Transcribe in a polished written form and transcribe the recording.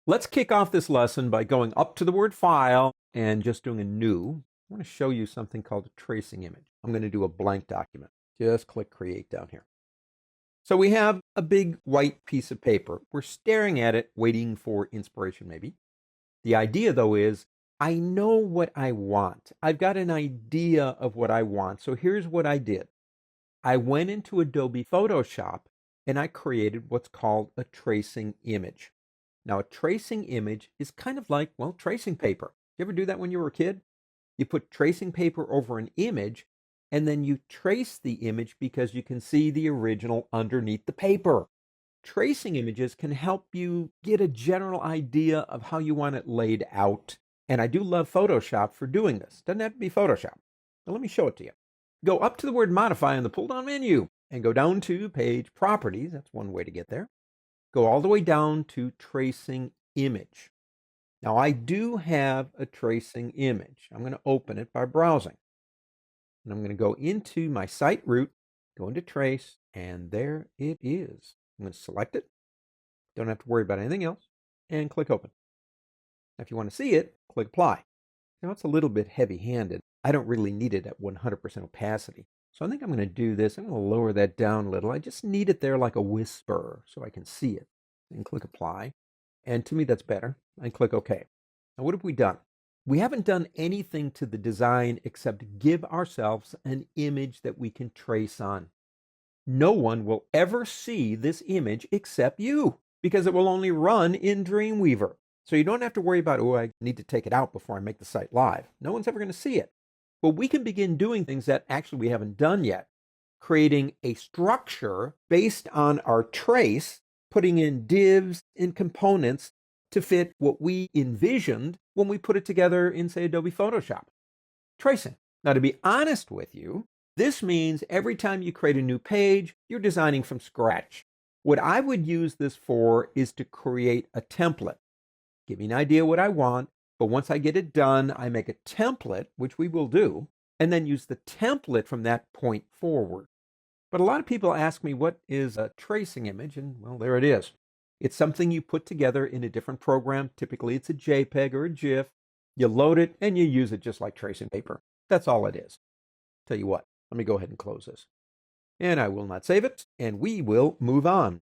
Let's kick off this lesson by going up to the word file and just doing a new. I want to show you something called a tracing image. I'm going to do a blank document. Just click create down here. So we have a big white piece of paper. We're staring at it, waiting for inspiration maybe. The idea though is I know what I want. I've got an idea of what I want. So here's what I did. I went into Adobe Photoshop and I created what's called a tracing image. Now, a tracing image is kind of like, well, tracing paper. You ever do that when you were a kid? You put tracing paper over an image, and then you trace the image because you can see the original underneath the paper. Tracing images can help you get a general idea of how you want it laid out. And I do love Photoshop for doing this. Doesn't have to be Photoshop. Now, let me show it to you. Go up to the word modify in the pull-down menu and go down to page properties. That's one way to get there. Go all the way down to tracing image. Now I do have a tracing image. I'm going to open it by browsing. And I'm going to go into my site root, go into trace, and there it is. I'm going to select it. Don't have to worry about anything else. And click open. Now if you want to see it, click apply. Now it's a little bit heavy-handed. I don't really need it at 100% opacity. So I think I'm going to do this. I'm going to lower that down a little. I just need it there like a whisper so I can see it. And click apply. And to me, that's better. And click OK. Now, what have we done? We haven't done anything to the design except give ourselves an image that we can trace on. No one will ever see this image except you because it will only run in Dreamweaver. So you don't have to worry about, oh, I need to take it out before I make the site live. No one's ever going to see it. But we can begin doing things that actually we haven't done yet, creating a structure based on our trace, putting in divs and components to fit what we envisioned when we put it together in, say, Adobe Photoshop. Tracing. Now, to be honest with you, this means every time you create a new page, you're designing from scratch. What I would use this for is to create a template. Give me an idea what I want, but once I get it done, I make a template, which we will do, and then use the template from that point forward. But a lot of people ask me, what is a tracing image? And well, there it is. It's something you put together in a different program. Typically, it's a JPEG or a GIF. You load it and you use it just like tracing paper. That's all it is. Tell you what, let me go ahead and close this. And I will not save it, and we will move on.